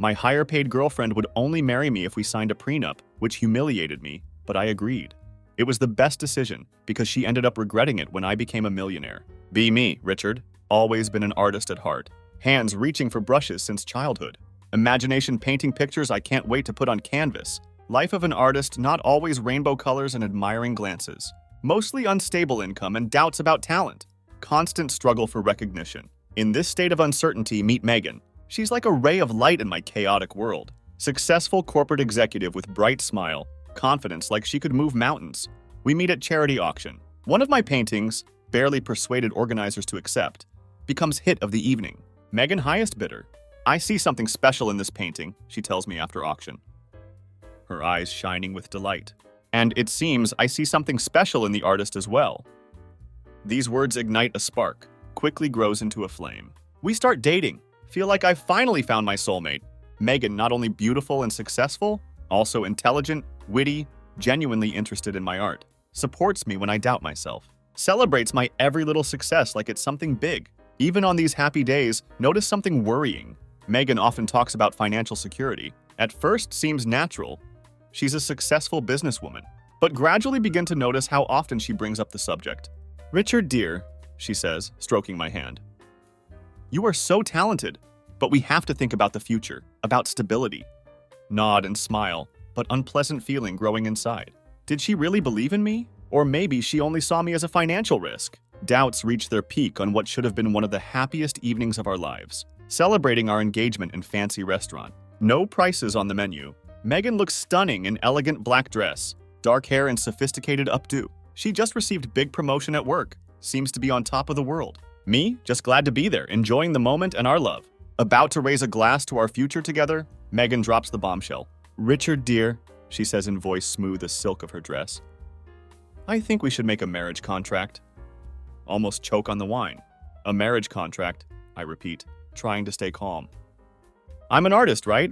My higher-paid girlfriend would only marry me if we signed a prenup, which humiliated me, but I agreed. It was the best decision, because she ended up regretting it when I became a millionaire. Be me, Richard. Always been an artist at heart. Hands reaching for brushes since childhood. Imagination painting pictures I can't wait to put on canvas. Life of an artist, not always rainbow colors and admiring glances. Mostly unstable income and doubts about talent. Constant struggle for recognition. In this state of uncertainty, meet Megan. She's like a ray of light in my chaotic world. Successful corporate executive with bright smile. Confidence like she could move mountains. We meet at charity auction. One of my paintings, barely persuaded organizers to accept, becomes hit of the evening. Megan highest bidder. I see something special in this painting, she tells me after auction. Her eyes shining with delight. And it seems I see something special in the artist as well. These words ignite a spark, quickly grows into a flame. We start dating. Feel like I've finally found my soulmate. Megan, not only beautiful and successful, also intelligent, witty, genuinely interested in my art. Supports me when I doubt myself. Celebrates my every little success like it's something big. Even on these happy days, notice something worrying. Megan often talks about financial security. At first seems natural. She's a successful businesswoman, but gradually begin to notice how often she brings up the subject. Richard, dear, she says, stroking my hand. You are so talented, but we have to think about the future, about stability. Nod and smile, but unpleasant feeling growing inside. Did she really believe in me? Or maybe she only saw me as a financial risk. Doubts reach their peak on what should have been one of the happiest evenings of our lives. Celebrating our engagement in fancy restaurant. No prices on the menu. Megan looks stunning in elegant black dress, dark hair and sophisticated updo. She just received big promotion at work. Seems to be on top of the world. Me, just glad to be there, enjoying the moment and our love. About to raise a glass to our future together, Megan drops the bombshell. Richard, dear, she says in voice smooth as silk of her dress. I think we should make a marriage contract. Almost choke on the wine. A marriage contract, I repeat, trying to stay calm. I'm an artist, right?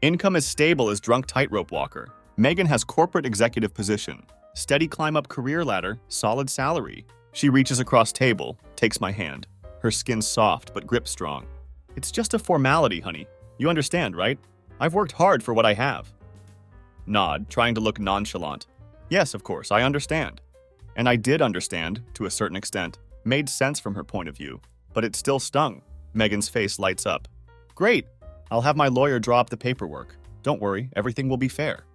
Income as stable as drunk tightrope walker. Megan has corporate executive position. Steady climb up career ladder, solid salary. She reaches across table, takes my hand. Her skin soft but grip strong. It's just a formality, honey. You understand, right? I've worked hard for what I have. Nod, trying to look nonchalant. Yes, of course, I understand. And I did understand, to a certain extent. Made sense from her point of view. But it still stung. Megan's face lights up. Great! I'll have my lawyer draw up the paperwork. Don't worry, everything will be fair.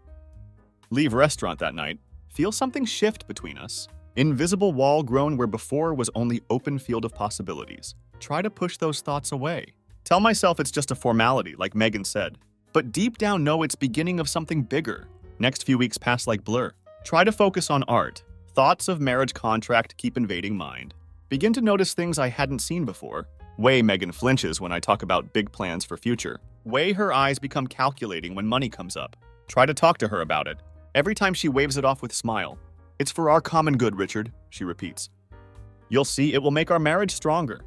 Leave restaurant that night. Feel something shift between us. Invisible wall grown where before was only open field of possibilities. Try to push those thoughts away. Tell myself it's just a formality, like Megan said. But deep down know it's beginning of something bigger. Next few weeks pass like blur. Try to focus on art. Thoughts of marriage contract keep invading mind. Begin to notice things I hadn't seen before. Way Megan flinches when I talk about big plans for future. Way her eyes become calculating when money comes up. Try to talk to her about it. Every time she waves it off with smile. It's for our common good, Richard, she repeats. You'll see it will make our marriage stronger.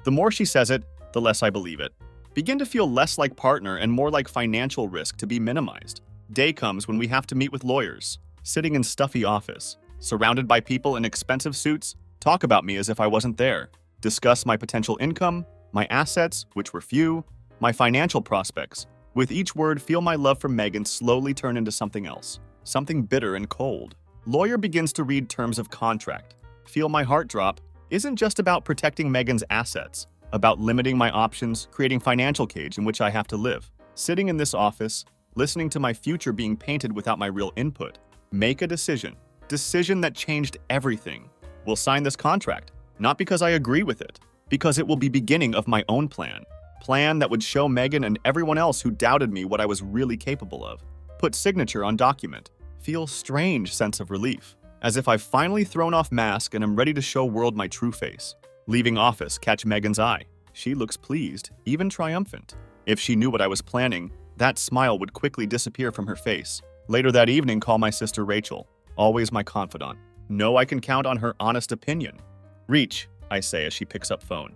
The more she says it, the less I believe it. Begin to feel less like partner and more like financial risk to be minimized. Day comes when we have to meet with lawyers. Sitting in stuffy office. Surrounded by people in expensive suits. Talk about me as if I wasn't there. Discuss my potential income, my assets, which were few, my financial prospects. With each word, feel my love for Megan slowly turn into something else. Something bitter and cold. Lawyer begins to read terms of contract. Feel my heart drop. Isn't just about protecting Megan's assets. About limiting my options, creating financial cage in which I have to live. Sitting in this office, listening to my future being painted without my real input. Make a decision. Decision that changed everything. We'll sign this contract. Not because I agree with it. Because it will be beginning of my own plan. Plan that would show Megan and everyone else who doubted me what I was really capable of. Put signature on document. Feel strange sense of relief. As if I've finally thrown off mask and am ready to show world my true face. Leaving office, catch Megan's eye. She looks pleased, even triumphant. If she knew what I was planning, that smile would quickly disappear from her face. Later that evening, call my sister Rachel. Always my confidant. Know I can count on her honest opinion. Reach, I say as she picks up phone.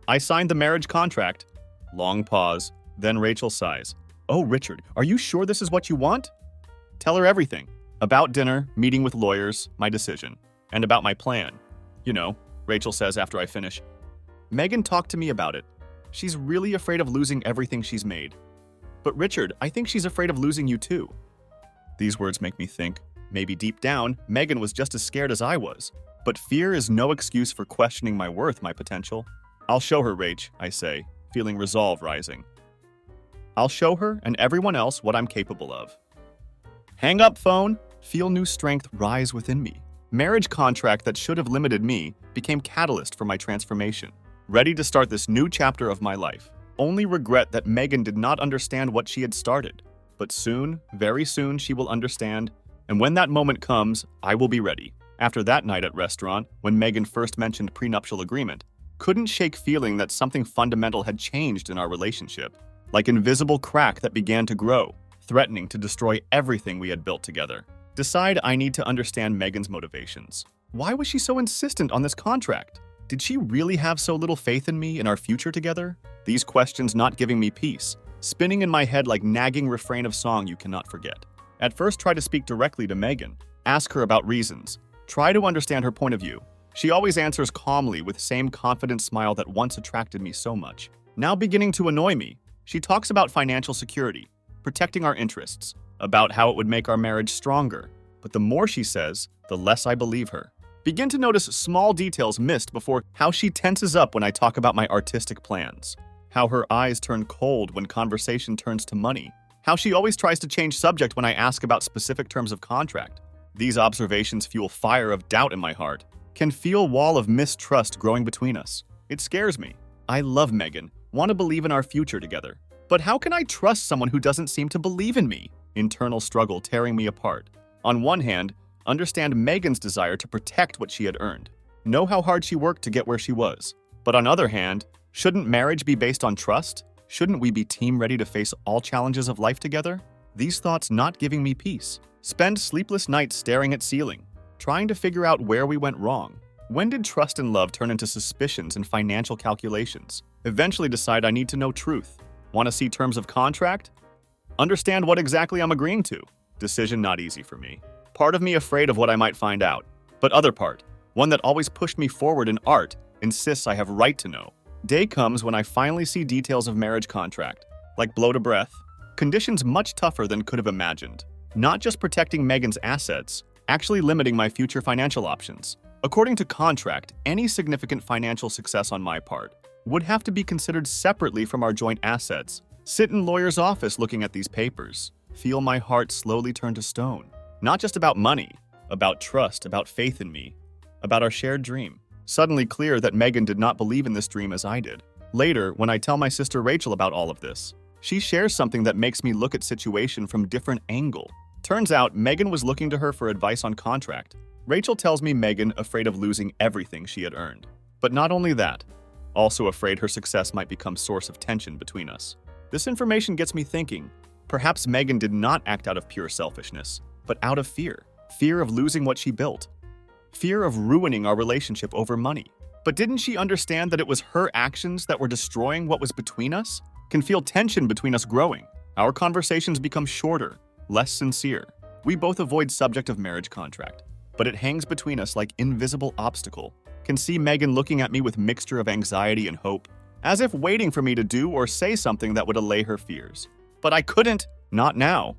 I signed the marriage contract. Long pause, then Rachel sighs. Oh, Richard, are you sure this is what you want? Tell her everything. About dinner, meeting with lawyers, my decision. And about my plan. You know, Rachel says after I finish. Megan talked to me about it. She's really afraid of losing everything she's made. But Richard, I think she's afraid of losing you too. These words make me think, maybe deep down, Megan was just as scared as I was. But fear is no excuse for questioning my worth, my potential. I'll show her, Rach, I say, feeling resolve rising. I'll show her and everyone else what I'm capable of. Hang up phone, feel new strength rise within me. Marriage contract that should have limited me became catalyst for my transformation. Ready to start this new chapter of my life. Only regret that Megan did not understand what she had started. But soon, very soon, she will understand. And when that moment comes, I will be ready. After that night at restaurant, when Megan first mentioned prenuptial agreement, couldn't shake feeling that something fundamental had changed in our relationship. Like invisible crack that began to grow, threatening to destroy everything we had built together. Decide I need to understand Megan's motivations. Why was she so insistent on this contract? Did she really have so little faith in me and our future together? These questions not giving me peace, spinning in my head like nagging refrain of song you cannot forget. At first, try to speak directly to Megan. Ask her about reasons. Try to understand her point of view. She always answers calmly with same confident smile that once attracted me so much. Now beginning to annoy me, she talks about financial security, protecting our interests, about how it would make our marriage stronger. But the more she says, the less I believe her. Begin to notice small details missed before how she tenses up when I talk about my artistic plans. How her eyes turn cold when conversation turns to money. How she always tries to change subject when I ask about specific terms of contract. These observations fuel fire of doubt in my heart. Can feel wall of mistrust growing between us. It scares me. I love Megan, want to believe in our future together. But how can I trust someone who doesn't seem to believe in me? Internal struggle tearing me apart. On one hand, understand Megan's desire to protect what she had earned. Know how hard she worked to get where she was. But on other hand, shouldn't marriage be based on trust? Shouldn't we be team ready to face all challenges of life together? These thoughts not giving me peace. Spend sleepless nights staring at ceiling, trying to figure out where we went wrong. When did trust and love turn into suspicions and financial calculations? Eventually decide I need to know truth. Want to see terms of contract? Understand what exactly I'm agreeing to. Decision not easy for me. Part of me afraid of what I might find out. But other part, one that always pushed me forward in art, insists I have right to know. Day comes when I finally see details of marriage contract. Like blow to breath. Conditions much tougher than could have imagined. Not just protecting Megan's assets, actually limiting my future financial options. According to contract, any significant financial success on my part would have to be considered separately from our joint assets. Sit in lawyer's office looking at these papers. Feel my heart slowly turn to stone. Not just about money, about trust, about faith in me, about our shared dream. Suddenly clear that Megan did not believe in this dream as I did. Later, when I tell my sister Rachel about all of this, she shares something that makes me look at situation from different angle. Turns out Megan was looking to her for advice on contract. Rachel tells me Megan afraid of losing everything she had earned. But not only that, also afraid her success might become source of tension between us. This information gets me thinking, perhaps Megan did not act out of pure selfishness, but out of fear. Fear of losing what she built. Fear of ruining our relationship over money. But didn't she understand that it was her actions that were destroying what was between us? Can feel tension between us growing. Our conversations become shorter, less sincere. We both avoid subject of marriage contract, but it hangs between us like invisible obstacle. Can see Megan looking at me with mixture of anxiety and hope, as if waiting for me to do or say something that would allay her fears. But I couldn't, not now.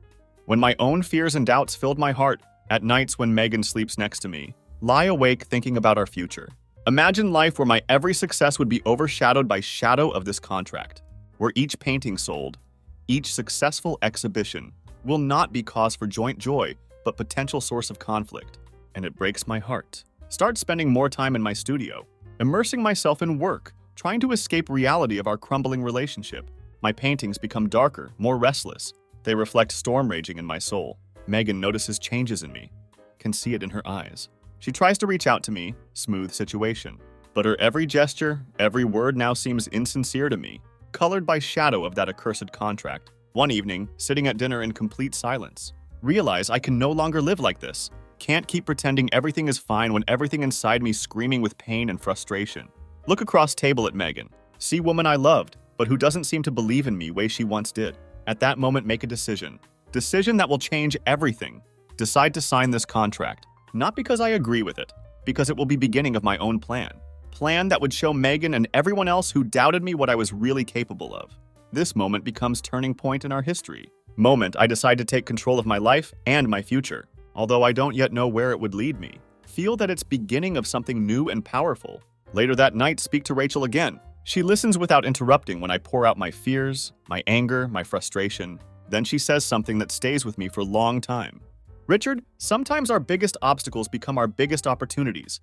When my own fears and doubts filled my heart, at nights when Megan sleeps next to me, lie awake thinking about our future. Imagine life where my every success would be overshadowed by shadow of this contract, where each painting sold, each successful exhibition, will not be cause for joint joy, but potential source of conflict. And it breaks my heart. Start spending more time in my studio, immersing myself in work, trying to escape reality of our crumbling relationship. My paintings become darker, more restless. They reflect storm raging in my soul. Megan notices changes in me, can see it in her eyes. She tries to reach out to me, smooth situation. But her every gesture, every word now seems insincere to me, colored by shadow of that accursed contract. One evening, sitting at dinner in complete silence, realize I can no longer live like this. Can't keep pretending everything is fine when everything inside me screaming with pain and frustration. Look across table at Megan. See woman I loved, but who doesn't seem to believe in me way she once did. At that moment, make a decision. Decision that will change everything. Decide to sign this contract. Not because I agree with it, because it will be beginning of my own plan. Plan that would show Megan and everyone else who doubted me what I was really capable of. This moment becomes turning point in our history. Moment I decide to take control of my life and my future, although I don't yet know where it would lead me. Feel that it's beginning of something new and powerful. Later that night, speak to Rachel again. She listens without interrupting when I pour out my fears, my anger, my frustration. Then she says something that stays with me for a long time. Richard, sometimes our biggest obstacles become our biggest opportunities.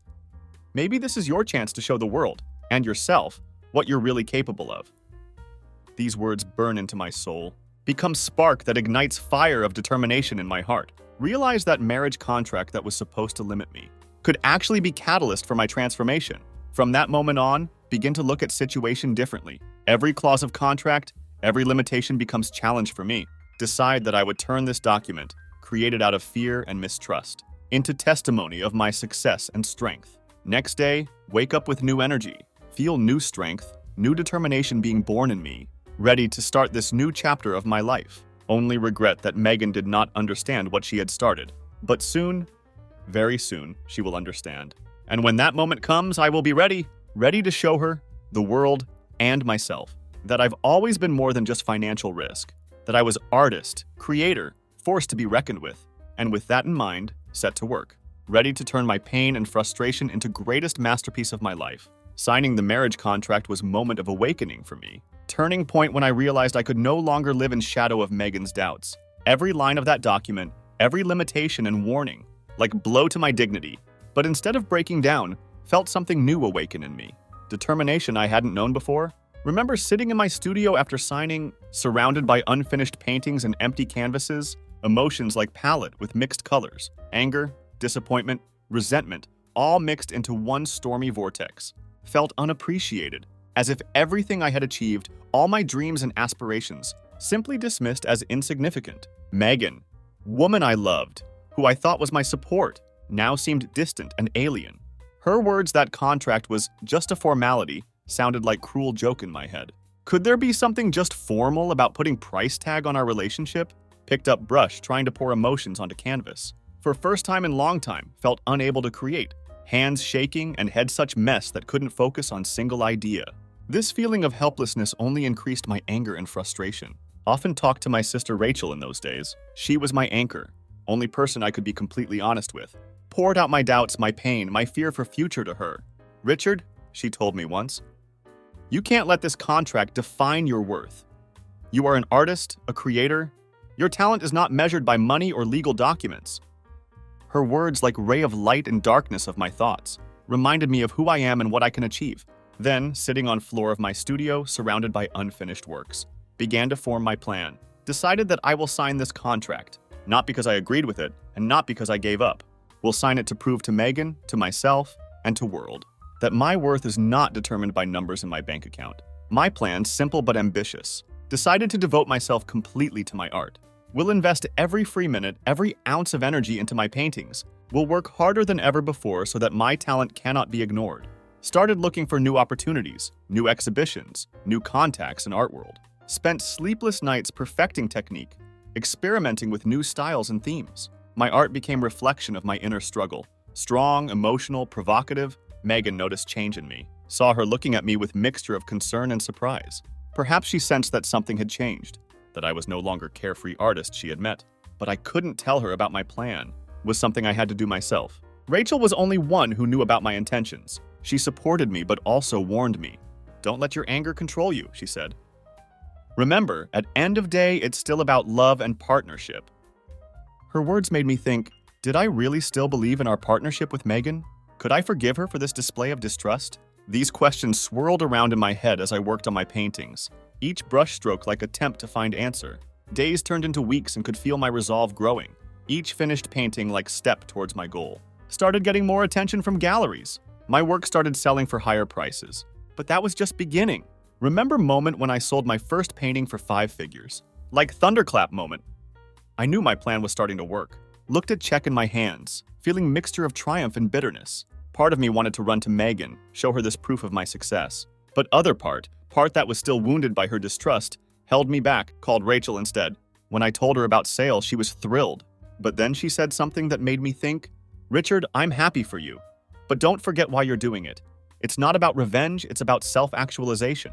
Maybe this is your chance to show the world, and yourself, what you're really capable of. These words burn into my soul, become spark that ignites fire of determination in my heart. Realize that marriage contract that was supposed to limit me could actually be catalyst for my transformation. From that moment on, begin to look at situation differently. Every clause of contract, every limitation becomes challenge for me. Decide that I would turn this document, created out of fear and mistrust, into testimony of my success and strength. Next day, wake up with new energy, feel new strength, new determination being born in me, ready to start this new chapter of my life. Only regret that Megan did not understand what she had started. But soon, very soon, she will understand. And when that moment comes, I will be ready to show her, the world, and myself, that I've always been more than just financial risk, that I was artist, creator, forced to be reckoned with, and with that in mind, set to work, ready to turn my pain and frustration into greatest masterpiece of my life. Signing the marriage contract was a moment of awakening for me, turning point when I realized I could no longer live in shadow of Megan's doubts. Every line of that document, every limitation and warning, like blow to my dignity, but instead of breaking down, felt something new awaken in me. Determination I hadn't known before. Remember sitting in my studio after signing, surrounded by unfinished paintings and empty canvases, emotions like palette with mixed colors, anger, disappointment, resentment, all mixed into one stormy vortex. Felt unappreciated, as if everything I had achieved, all my dreams and aspirations, simply dismissed as insignificant. Megan, woman I loved, who I thought was my support, now seemed distant and alien. Her words that contract was just a formality sounded like cruel joke in my head. Could there be something just formal about putting price tag on our relationship? Picked up brush trying to pour emotions onto canvas. For first time in long time, felt unable to create. Hands shaking and head such mess that couldn't focus on single idea. This feeling of helplessness only increased my anger and frustration. Often talked to my sister Rachel in those days. She was my anchor, only person I could be completely honest with. Poured out my doubts, my pain, my fear for future to her. Richard, she told me once, you can't let this contract define your worth. You are an artist, a creator. Your talent is not measured by money or legal documents. Her words, like ray of light and darkness of my thoughts, reminded me of who I am and what I can achieve. Then, sitting on floor of my studio, surrounded by unfinished works, began to form my plan. Decided that I will sign this contract, not because I agreed with it, and not because I gave up. Will sign it to prove to Megan, to myself, and to world, that my worth is not determined by numbers in my bank account. My plan, simple but ambitious. Decided to devote myself completely to my art. Will invest every free minute, every ounce of energy into my paintings. Will work harder than ever before so that my talent cannot be ignored. Started looking for new opportunities, new exhibitions, new contacts in art world. Spent sleepless nights perfecting technique, experimenting with new styles and themes. My art became reflection of my inner struggle. Strong, emotional, provocative. Megan noticed change in me. Saw her looking at me with mixture of concern and surprise. Perhaps she sensed that something had changed, that I was no longer carefree artist she had met. But I couldn't tell her about my plan. Was something I had to do myself. Rachel was only one who knew about my intentions. She supported me but also warned me. Don't let your anger control you, she said. Remember, at end of day, it's still about love and partnership. Her words made me think, did I really still believe in our partnership with Megan? Could I forgive her for this display of distrust? These questions swirled around in my head as I worked on my paintings, each brushstroke like attempt to find answer. Days turned into weeks and could feel my resolve growing, each finished painting like step towards my goal. Started getting more attention from galleries. My work started selling for higher prices. But that was just beginning. Remember moment when I sold my first painting for 5 figures? Like thunderclap moment. I knew my plan was starting to work. Looked at check in my hands, feeling mixture of triumph and bitterness. Part of me wanted to run to Megan, show her this proof of my success. But other part that was still wounded by her distrust, held me back, called Rachel instead. When I told her about sale, she was thrilled. But then she said something that made me think, Richard, I'm happy for you. But don't forget why you're doing it. It's not about revenge, it's about self-actualization.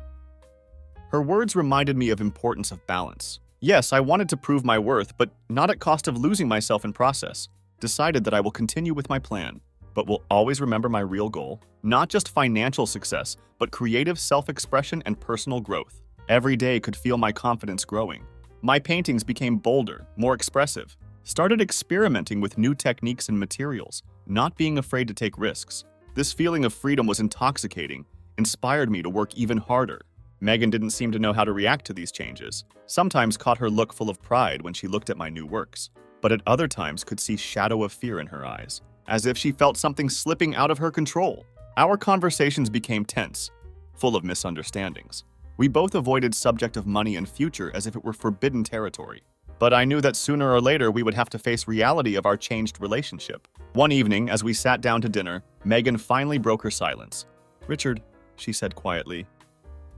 Her words reminded me of importance of balance. Yes, I wanted to prove my worth, but not at cost of losing myself in process. Decided that I will continue with my plan, but will always remember my real goal, not just financial success, but creative self-expression and personal growth. Every day could feel my confidence growing. My paintings became bolder, more expressive. Started experimenting with new techniques and materials, not being afraid to take risks. This feeling of freedom was intoxicating, inspired me to work even harder. Megan didn't seem to know how to react to these changes. Sometimes caught her look full of pride when she looked at my new works, but at other times could see shadow of fear in her eyes, as if she felt something slipping out of her control. Our conversations became tense, full of misunderstandings. We both avoided subject of money and future as if it were forbidden territory. But I knew that sooner or later we would have to face reality of our changed relationship. One evening, as we sat down to dinner, Megan finally broke her silence. "Richard," she said quietly,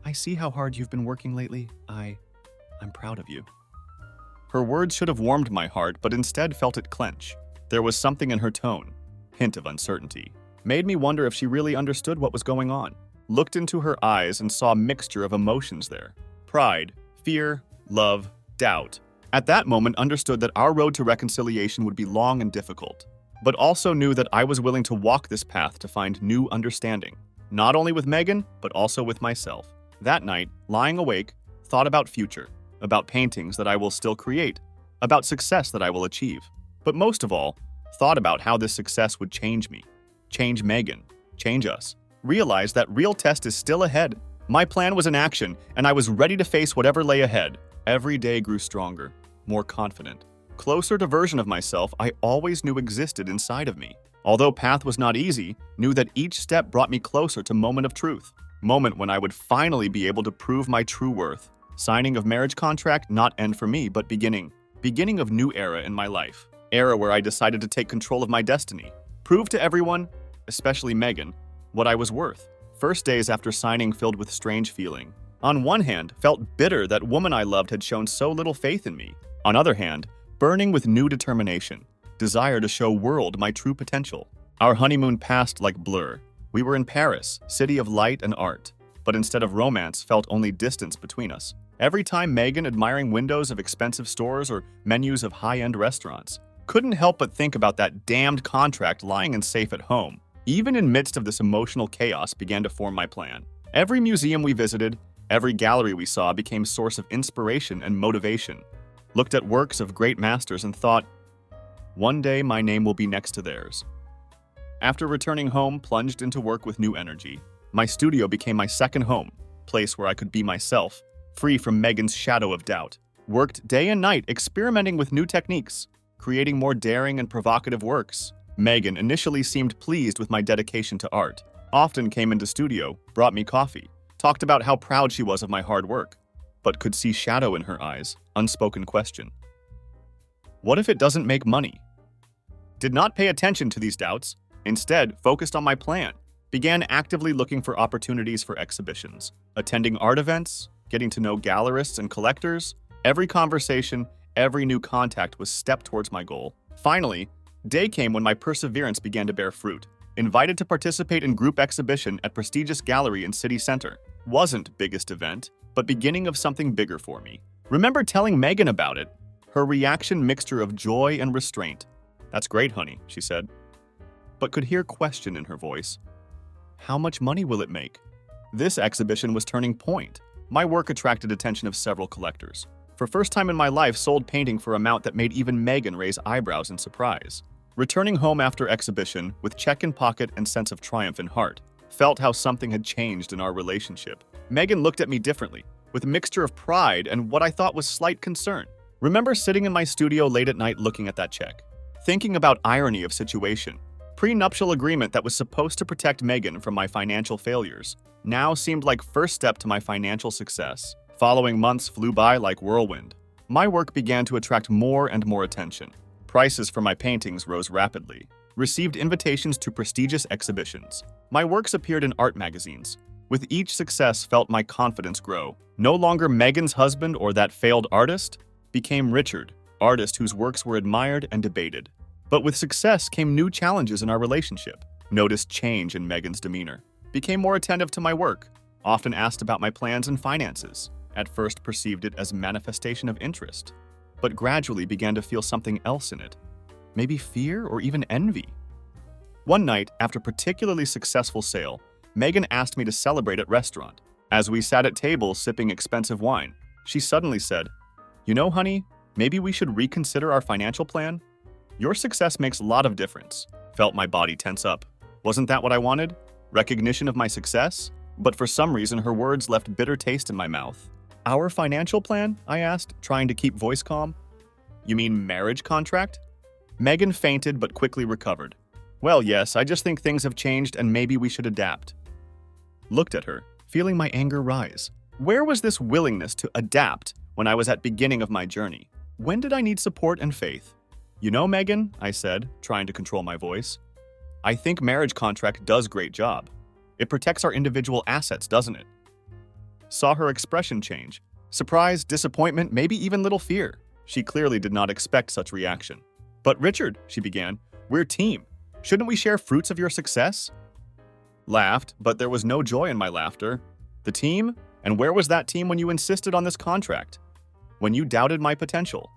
"I see how hard you've been working lately. I'm proud of you." Her words should have warmed my heart, but instead felt it clench. There was something in her tone, hint of uncertainty. Made me wonder if she really understood what was going on. Looked into her eyes and saw a mixture of emotions there. Pride, fear, love, doubt. At that moment, understood that our road to reconciliation would be long and difficult, but also knew that I was willing to walk this path to find new understanding, not only with Megan, but also with myself. That night, lying awake, thought about future, about paintings that I will still create, about success that I will achieve, but most of all, thought about how this success would change me, change Megan, change us. Realized that real test is still ahead. My plan was in action, and I was ready to face whatever lay ahead. Every day grew stronger, more confident, closer to version of myself I always knew existed inside of me. Although path was not easy, knew that each step brought me closer to moment of truth. Moment when I would finally be able to prove my true worth. Signing of marriage contract, not end for me, but beginning. Beginning of new era in my life. Era where I decided to take control of my destiny. Prove to everyone, especially Megan, what I was worth. First days after signing filled with strange feeling. On one hand, felt bitter that woman I loved had shown so little faith in me. On other hand, burning with new determination. Desire to show world my true potential. Our honeymoon passed like blur. We were in Paris, city of light and art. But instead of romance, felt only distance between us. Every time Megan admiring windows of expensive stores or menus of high-end restaurants. Couldn't help but think about that damned contract lying in safe at home. Even in midst of this emotional chaos began to form my plan. Every museum we visited, every gallery we saw became source of inspiration and motivation. Looked at works of great masters and thought, one day my name will be next to theirs. After returning home, plunged into work with new energy. My studio became my second home, place where I could be myself, free from Megan's shadow of doubt. Worked day and night experimenting with new techniques, creating more daring and provocative works. Megan initially seemed pleased with my dedication to art. Often came into studio, brought me coffee, talked about how proud she was of my hard work, but could see shadow in her eyes, unspoken question. What if it doesn't make money? Did not pay attention to these doubts, instead focused on my plan, began actively looking for opportunities for exhibitions, attending art events, getting to know gallerists and collectors. Every conversation, every new contact was step towards my goal. Finally, day came when my perseverance began to bear fruit. Invited to participate in group exhibition at prestigious gallery in city center. Wasn't biggest event, but beginning of something bigger for me. Remember telling Megan about it. Her reaction mixture of joy and restraint. "That's great, honey," she said, but could hear question in her voice. "How much money will it make?" This exhibition was turning point. My work attracted attention of several collectors. For first time in my life, sold painting for amount that made even Megan raise eyebrows in surprise. Returning home after exhibition, with check in pocket and sense of triumph in heart, felt how something had changed in our relationship. Megan looked at me differently, with a mixture of pride and what I thought was slight concern. Remember sitting in my studio late at night looking at that check, thinking about irony of situation. Prenuptial agreement that was supposed to protect Megan from my financial failures now seemed like first step to my financial success. Following months flew by like whirlwind. My work began to attract more and more attention. Prices for my paintings rose rapidly. Received invitations to prestigious exhibitions. My works appeared in art magazines. With each success, felt my confidence grow. No longer Megan's husband or that failed artist, became Richard, artist whose works were admired and debated. But with success came new challenges in our relationship. Noticed change in Megan's demeanor. became more attentive to my work, often asked about my plans and finances. At first perceived it as manifestation of interest, but gradually began to feel something else in it. Maybe fear or even envy. One night, after a particularly successful sale, Megan asked me to celebrate at restaurant. As we sat at tables sipping expensive wine, she suddenly said, "You know, honey, maybe we should reconsider our financial plan? Your success makes a lot of difference." Felt my body tense up. Wasn't that what I wanted? Recognition of my success? But for some reason, her words left bitter taste in my mouth. "Our financial plan?" I asked, trying to keep voice calm. "You mean marriage contract?" Megan fainted but quickly recovered. "Well, yes, I just think things have changed and maybe we should adapt." Looked at her, feeling my anger rise. Where was this willingness to adapt when I was at beginning of my journey? When did I need support and faith? "You know, Megan," I said, trying to control my voice, "I think marriage contract does great job. It protects our individual assets, doesn't it?" Saw her expression change. Surprise, disappointment, maybe even little fear. She clearly did not expect such reaction. "But Richard," she began, "we're team. Shouldn't we share fruits of your success?" Laughed, but there was no joy in my laughter. "The team? And where was that team when you insisted on this contract? When you doubted my potential?"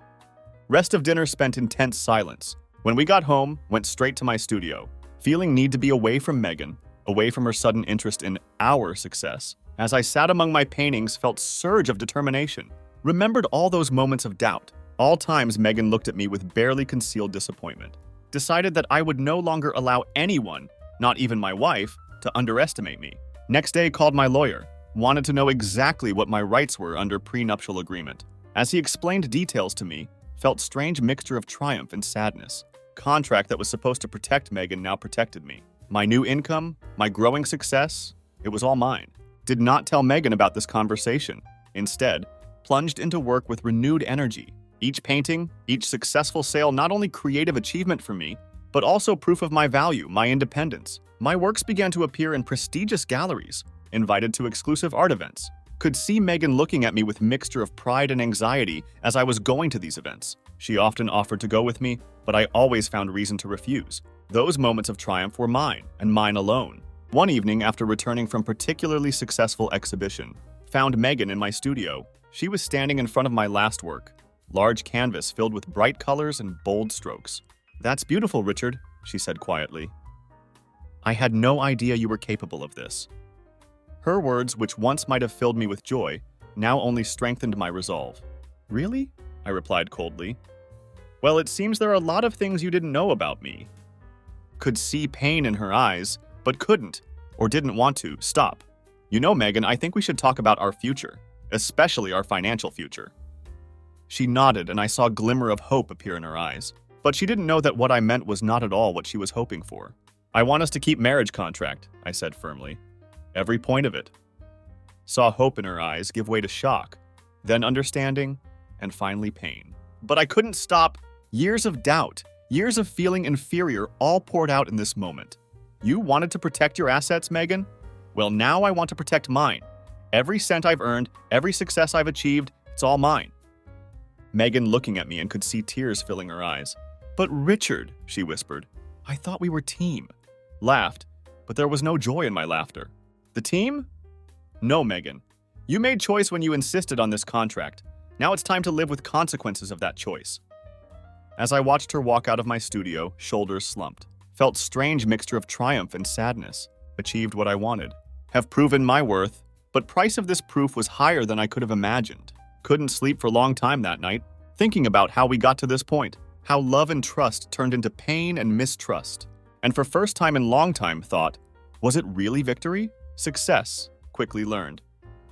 Rest of dinner spent in tense silence. When we got home, went straight to my studio, feeling need to be away from Megan, away from her sudden interest in our success. As I sat among my paintings, felt surge of determination. Remembered all those moments of doubt, all times Megan looked at me with barely concealed disappointment. Decided that I would no longer allow anyone, not even my wife, to underestimate me. Next day called my lawyer, wanted to know exactly what my rights were under prenuptial agreement. As he explained details to me, felt strange mixture of triumph and sadness. Contract that was supposed to protect Megan now protected me. My new income, my growing success, it was all mine. Did not tell Megan about this conversation. Instead, plunged into work with renewed energy. Each painting, each successful sale, not only creative achievement for me, but also proof of my value, my independence. My works began to appear in prestigious galleries, invited to exclusive art events. Could see Megan looking at me with mixture of pride and anxiety as I was going to these events. She often offered to go with me, but I always found reason to refuse. Those moments of triumph were mine, and mine alone. One evening, after returning from particularly successful exhibition, found Megan in my studio. She was standing in front of my last work, large canvas filled with bright colors and bold strokes. "That's beautiful, Richard," she said quietly. "I had no idea you were capable of this." Her words, which once might have filled me with joy, now only strengthened my resolve. "Really?" I replied coldly. "Well, it seems there are a lot of things you didn't know about me." Could see pain in her eyes, but couldn't, or didn't want to, stop. "You know, Megan, I think we should talk about our future, especially our financial future." She nodded, and I saw a glimmer of hope appear in her eyes. But she didn't know that what I meant was not at all what she was hoping for. "I want us to keep marriage contract," I said firmly. "Every point of it." Saw hope in her eyes give way to shock, then understanding, and finally pain. But I couldn't stop. Years of doubt, years of feeling inferior, all poured out in this moment. "You wanted to protect your assets, Megan? Well, now I want to protect mine. Every cent I've earned, every success I've achieved, it's all mine." Megan looking at me and could see tears filling her eyes. "But Richard," she whispered, "I thought we were team." Laughed, but there was no joy in my laughter. "The team? No, Megan. You made choice when you insisted on this contract. Now it's time to live with consequences of that choice." As I watched her walk out of my studio, shoulders slumped. Felt strange mixture of triumph and sadness. Achieved what I wanted. Have proven my worth, but price of this proof was higher than I could have imagined. Couldn't sleep for a long time that night, thinking about how we got to this point. How love and trust turned into pain and mistrust. And for first time in long time thought, was it really victory? Success, quickly learned.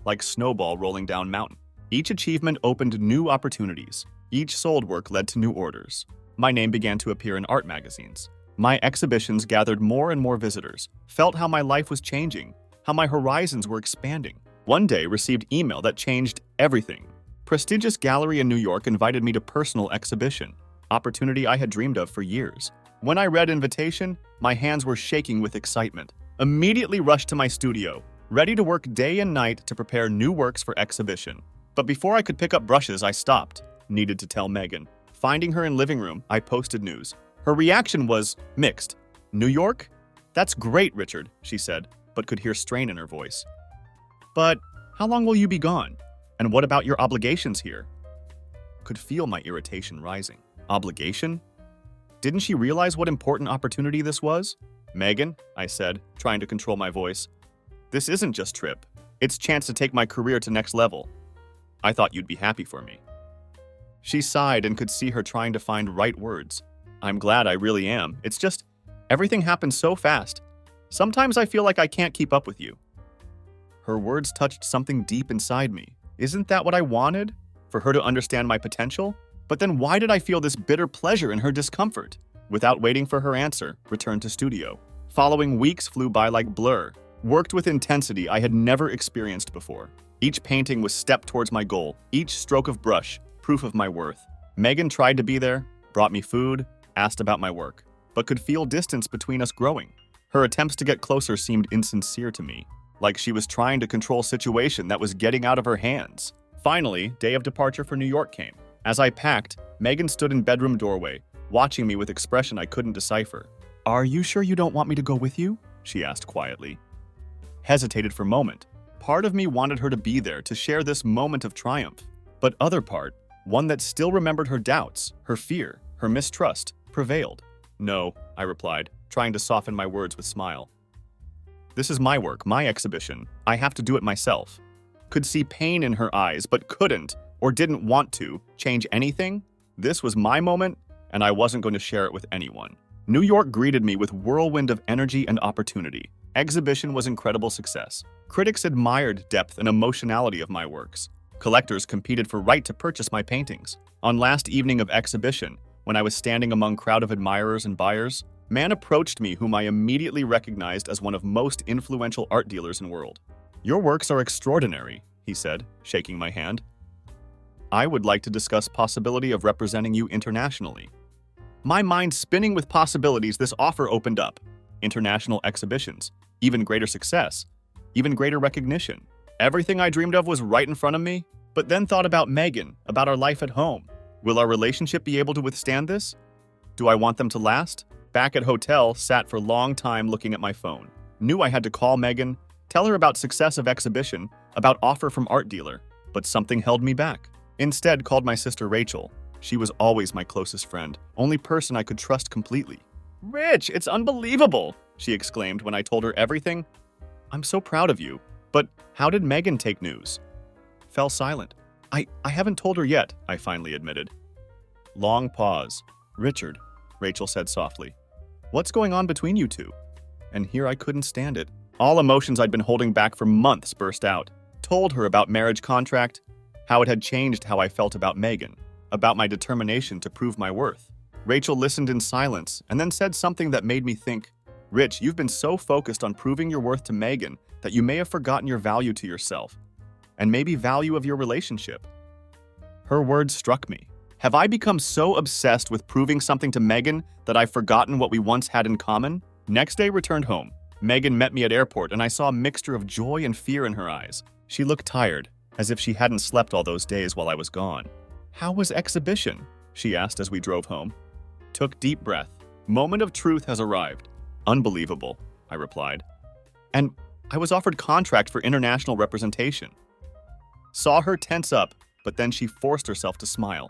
Like snowball rolling down mountain. Each achievement opened new opportunities. Each sold work led to new orders. My name began to appear in art magazines. My exhibitions gathered more and more visitors. Felt how my life was changing, how my horizons were expanding. One day received email that changed everything. Prestigious gallery in New York invited me to personal exhibition. Opportunity I had dreamed of for years. When I read invitation, my hands were shaking with excitement. Immediately rushed to my studio, ready to work day and night to prepare new works for exhibition. But before I could pick up brushes, I stopped. Needed to tell Megan. Finding her in living room, I posted news. Her reaction was mixed. "New York? That's great, Richard," she said. but could hear strain in her voice. But how long will you be gone? And what about your obligations here? Could feel my irritation rising. Obligation? Didn't she realize what important opportunity this was? Megan, I said, trying to control my voice, this isn't just trip. It's chance to take my career to next level. I thought you'd be happy for me. She sighed and could see her trying to find right words. I'm glad I really am. It's just, everything happens so fast. Sometimes I feel like I can't keep up with you. Her words touched something deep inside me. Isn't that what I wanted? For her to understand my potential? But then why did I feel this bitter pleasure in her discomfort? Without waiting for her answer, returned to studio. Following weeks flew by like blur. Worked with intensity I had never experienced before. Each painting was step towards my goal. Each stroke of brush, proof of my worth. Megan tried to be there, brought me food, asked about my work, but could feel distance between us growing. Her attempts to get closer seemed insincere to me, like she was trying to control a situation that was getting out of her hands. Finally, day of departure for New York came. As I packed, Megan stood in bedroom doorway, watching me with expression I couldn't decipher. Are you sure you don't want me to go with you? She asked quietly. Hesitated for a moment. Part of me wanted her to be there to share this moment of triumph. But other part, one that still remembered her doubts, her fear, her mistrust, prevailed. No, I replied, trying to soften my words with smile. This is my work, my exhibition. I have to do it myself. Could see pain in her eyes, but couldn't, or didn't want to, change anything? This was my moment, and I wasn't going to share it with anyone. New York greeted me with whirlwind of energy and opportunity. Exhibition was incredible success. Critics admired depth and emotionality of my works. Collectors competed for right to purchase my paintings. On last evening of exhibition, when I was standing among crowd of admirers and buyers, man approached me whom I immediately recognized as one of most influential art dealers in the world. Your works are extraordinary, he said, shaking my hand. I would like to discuss possibility of representing you internationally. My mind spinning with possibilities, this offer opened up. International exhibitions, even greater success, even greater recognition. Everything I dreamed of was right in front of me, but then thought about Megan, about our life at home. Will our relationship be able to withstand this? Do I want them to last? Back at hotel, sat for a long time looking at my phone. Knew I had to call Megan, tell her about success of exhibition, about offer from art dealer, but something held me back. Instead, called my sister Rachel. She was always my closest friend, only person I could trust completely. Rich, it's unbelievable, she exclaimed when I told her everything. I'm so proud of you, but how did Megan take news? Fell silent. I haven't told her yet, I finally admitted. Long pause. Richard, Rachel said softly. What's going on between you two? And here I couldn't stand it. All emotions I'd been holding back for months burst out. Told her about marriage contract, how it had changed how I felt about Megan, about my determination to prove my worth. Rachel listened in silence and then said something that made me think, Rich, you've been so focused on proving your worth to Megan that you may have forgotten your value to yourself, and maybe value of your relationship. Her words struck me. Have I become so obsessed with proving something to Megan that I've forgotten what we once had in common? Next day, returned home. Megan met me at airport and I saw a mixture of joy and fear in her eyes. She looked tired, as if she hadn't slept all those days while I was gone. How was exhibition? She asked as we drove home. Took deep breath. Moment of truth has arrived. Unbelievable, I replied. And I was offered contract for international representation. Saw her tense up, but then she forced herself to smile.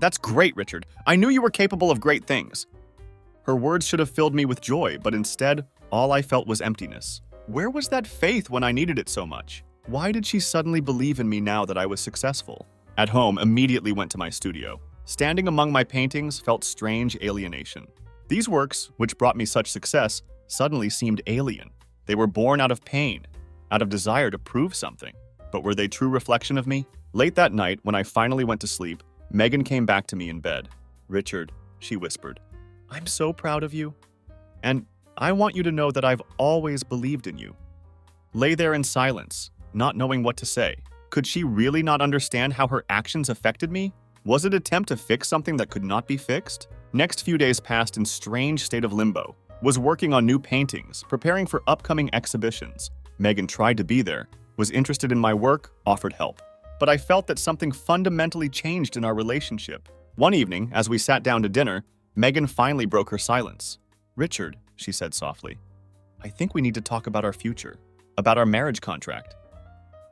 That's great, Richard. I knew you were capable of great things. Her words should have filled me with joy, but instead, all I felt was emptiness. Where was that faith when I needed it so much? Why did she suddenly believe in me now that I was successful? At home, immediately went to my studio. Standing among my paintings felt strange alienation. These works, which brought me such success, suddenly seemed alien. They were born out of pain, out of desire to prove something. But were they true reflection of me? Late that night, when I finally went to sleep, Megan came back to me in bed. Richard, she whispered, I'm so proud of you. And I want you to know that I've always believed in you. Lay there in silence, not knowing what to say. Could she really not understand how her actions affected me? Was it an attempt to fix something that could not be fixed? Next few days passed in strange state of limbo. Was working on new paintings, preparing for upcoming exhibitions. Megan tried to be there, was interested in my work, offered help. But I felt that something fundamentally changed in our relationship. One evening, as we sat down to dinner, Megan finally broke her silence. Richard, she said softly, I think we need to talk about our future, about our marriage contract.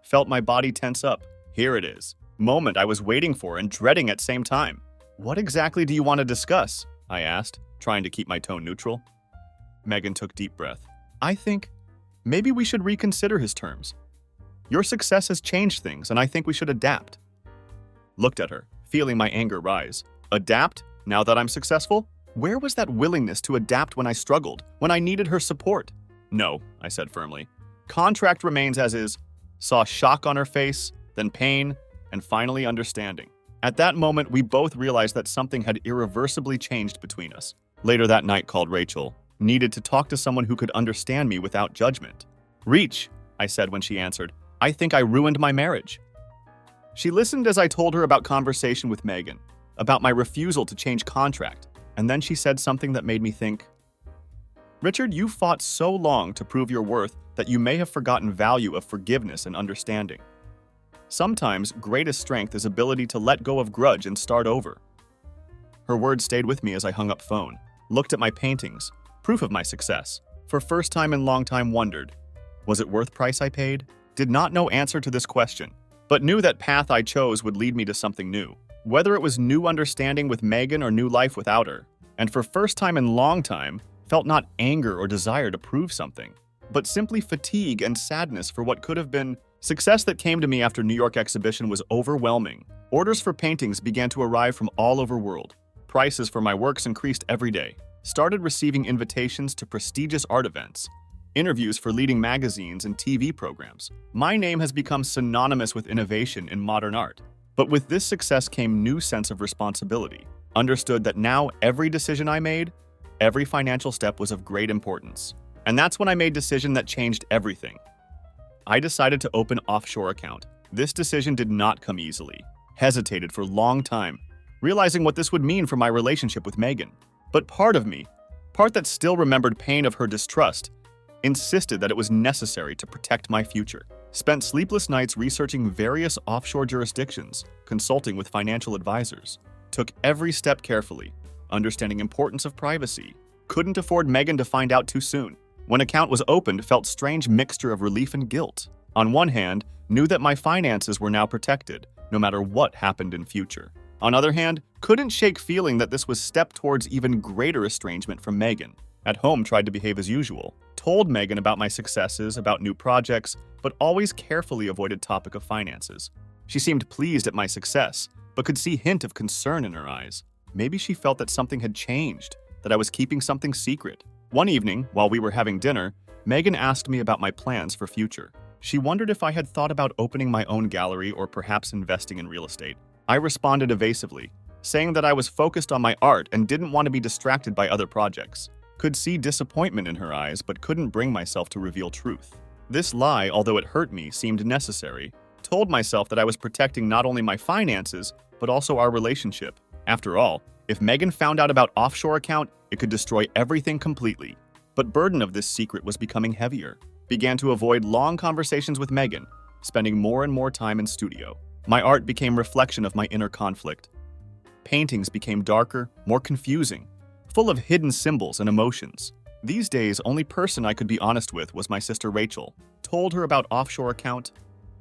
Felt my body tense up. Here it is. Moment I was waiting for and dreading at same time. What exactly do you want to discuss? I asked, trying to keep my tone neutral. Megan took deep breath. I think maybe we should reconsider his terms. Your success has changed things, and I think we should adapt. Looked at her, feeling my anger rise. Adapt? Now that I'm successful? Where was that willingness to adapt when I struggled, when I needed her support? No, I said firmly. Contract remains as is. Saw shock on her face, then pain, and finally understanding. At that moment, we both realized that something had irreversibly changed between us. Later that night, called Rachel. Needed to talk to someone who could understand me without judgment. Reach, I said when she answered. I think I ruined my marriage. She listened as I told her about conversation with Megan, about my refusal to change contract, and then she said something that made me think, Richard, you fought so long to prove your worth that you may have forgotten value of forgiveness and understanding. Sometimes greatest strength is ability to let go of grudge and start over. Her words stayed with me as I hung up phone, looked at my paintings, proof of my success. For first time in long time wondered, was it worth price I paid? Did not know answer to this question, but knew that path I chose would lead me to something new. Whether it was new understanding with Megan or new life without her. And for first time in long time, felt not anger or desire to prove something, but simply fatigue and sadness for what could have been. Success that came to me after New York exhibition was overwhelming. Orders for paintings began to arrive from all over world. Prices for my works increased every day. Started receiving invitations to prestigious art events. Interviews for leading magazines and TV programs. My name has become synonymous with innovation in modern art. But with this success came new sense of responsibility. Understood that now every decision I made, every financial step was of great importance. And that's when I made a decision that changed everything. I decided to open offshore account. This decision did not come easily. Hesitated for a long time, realizing what this would mean for my relationship with Megan. But part of me, part that still remembered pain of her distrust, insisted that it was necessary to protect my future. Spent sleepless nights researching various offshore jurisdictions, consulting with financial advisors. Took every step carefully, understanding importance of privacy. Couldn't afford Megan to find out too soon. When account was opened, felt strange mixture of relief and guilt. On one hand, knew that my finances were now protected, no matter what happened in future. On other hand, couldn't shake feeling that this was step towards even greater estrangement from Megan. At home, tried to behave as usual. Told Megan about my successes, about new projects, but always carefully avoided topic of finances. She seemed pleased at my success, but could see hint of concern in her eyes. Maybe she felt that something had changed, that I was keeping something secret. One evening, while we were having dinner, Megan asked me about my plans for future. She wondered if I had thought about opening my own gallery or perhaps investing in real estate. I responded evasively, saying that I was focused on my art and didn't want to be distracted by other projects. Could see disappointment in her eyes, but couldn't bring myself to reveal truth. This lie, although it hurt me, seemed necessary. Told myself that I was protecting not only my finances, but also our relationship. After all, if Megan found out about offshore account, it could destroy everything completely. But burden of this secret was becoming heavier. Began to avoid long conversations with Megan, spending more and more time in studio. My art became reflection of my inner conflict. Paintings became darker, more confusing, full of hidden symbols and emotions. These days, only person I could be honest with was my sister Rachel. Told her about offshore account,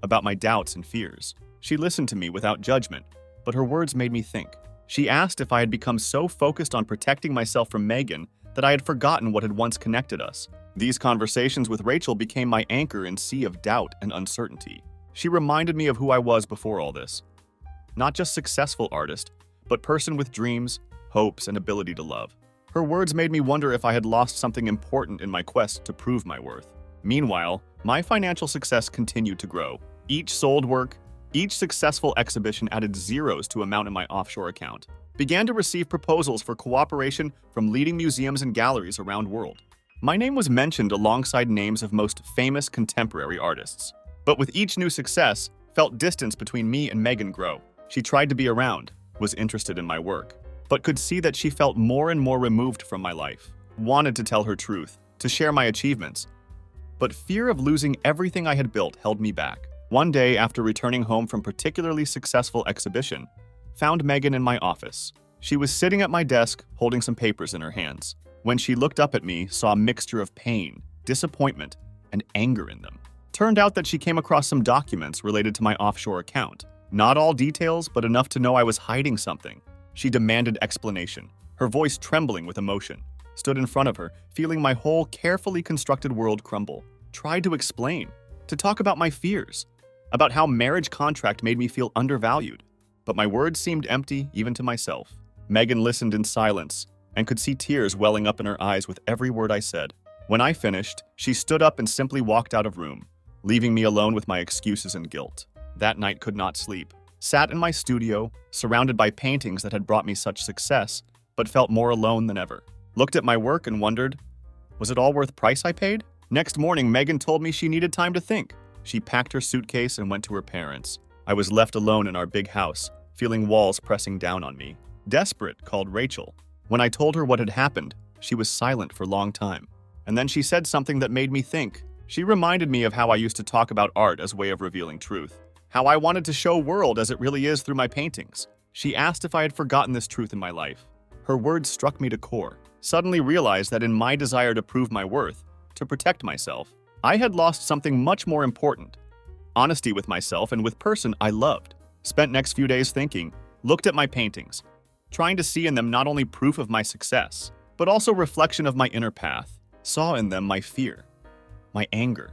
about my doubts and fears. She listened to me without judgment, but her words made me think. She asked if I had become so focused on protecting myself from Megan that I had forgotten what had once connected us. These conversations with Rachel became my anchor in sea of doubt and uncertainty. She reminded me of who I was before all this. Not just successful artist, but person with dreams, hopes, and ability to love. Her words made me wonder if I had lost something important in my quest to prove my worth. Meanwhile, my financial success continued to grow. Each sold work, each successful exhibition added zeros to amount in my offshore account. Began to receive proposals for cooperation from leading museums and galleries around world. My name was mentioned alongside names of most famous contemporary artists. But with each new success, felt distance between me and Megan grow. She tried to be around, was interested in my work, but could see that she felt more and more removed from my life. Wanted to tell her truth, to share my achievements. But fear of losing everything I had built held me back. One day, after returning home from particularly successful exhibition, found Megan in my office. She was sitting at my desk, holding some papers in her hands. When she looked up at me, saw a mixture of pain, disappointment, and anger in them. Turned out that she came across some documents related to my offshore account. Not all details, but enough to know I was hiding something. She demanded explanation, her voice trembling with emotion. Stood in front of her, feeling my whole carefully constructed world crumble. Tried to explain, to talk about my fears, about how marriage contract made me feel undervalued. But my words seemed empty even to myself. Megan listened in silence and could see tears welling up in her eyes with every word I said. When I finished, she stood up and simply walked out of room, leaving me alone with my excuses and guilt. That night could not sleep. Sat in my studio, surrounded by paintings that had brought me such success, but felt more alone than ever. Looked at my work and wondered, was it all worth the price I paid? Next morning, Megan told me she needed time to think. She packed her suitcase and went to her parents. I was left alone in our big house, feeling walls pressing down on me. Desperate, called Rachel. When I told her what had happened, she was silent for a long time. And then she said something that made me think. She reminded me of how I used to talk about art as a way of revealing truth. How I wanted to show world as it really is through my paintings. She asked if I had forgotten this truth in my life. Her words struck me to core. Suddenly realized that in my desire to prove my worth, to protect myself, I had lost something much more important. Honesty with myself and with person I loved. Spent next few days thinking, looked at my paintings, trying to see in them not only proof of my success, but also reflection of my inner path. Saw in them my fear, my anger,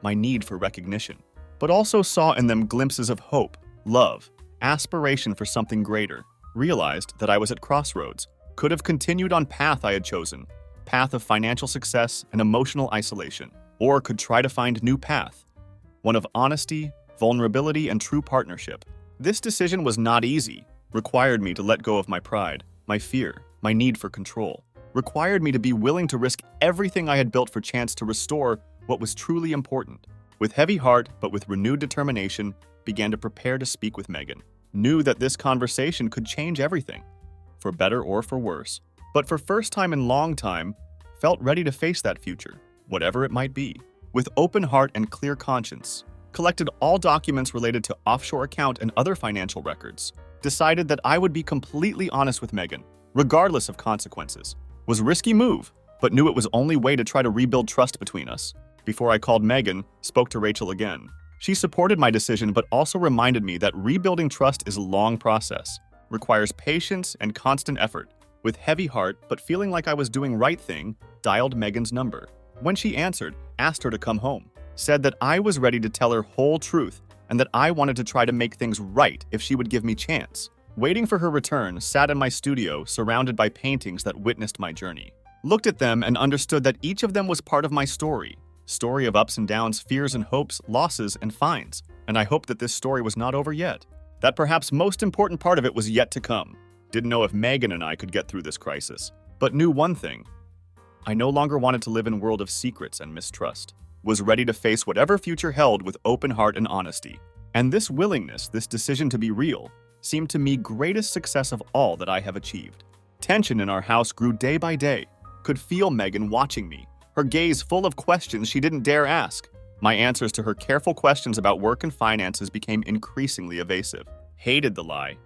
my need for recognition, but also saw in them glimpses of hope, love, aspiration for something greater. Realized that I was at crossroads, could have continued on path I had chosen, path of financial success and emotional isolation, or could try to find new path, one of honesty, vulnerability, and true partnership. This decision was not easy, required me to let go of my pride, my fear, my need for control, required me to be willing to risk everything I had built for chance to restore what was truly important. With heavy heart, but with renewed determination, began to prepare to speak with Megan. Knew that this conversation could change everything, for better or for worse, but for first time in long time, felt ready to face that future, whatever it might be. With open heart and clear conscience, collected all documents related to offshore account and other financial records, decided that I would be completely honest with Megan, regardless of consequences. Was a risky move, but knew it was only way to try to rebuild trust between us. Before I called Megan, spoke to Rachel again. She supported my decision, but also reminded me that rebuilding trust is a long process, requires patience and constant effort. With heavy heart, but feeling like I was doing right thing, dialed Megan's number. When she answered, asked her to come home. Said that I was ready to tell her whole truth and that I wanted to try to make things right if she would give me chance. Waiting for her return, sat in my studio surrounded by paintings that witnessed my journey. Looked at them and understood that each of them was part of my story. Story of ups and downs, fears and hopes, losses and finds. And I hoped that this story was not over yet. That perhaps most important part of it was yet to come. Didn't know if Megan and I could get through this crisis, but knew one thing. I no longer wanted to live in a world of secrets and mistrust. Was ready to face whatever future held with open heart and honesty. And this willingness, this decision to be real, seemed to me greatest success of all that I have achieved. Tension in our house grew day by day. Could feel Megan watching me, her gaze full of questions she didn't dare ask. My answers to her careful questions about work and finances became increasingly evasive. Hated the lie.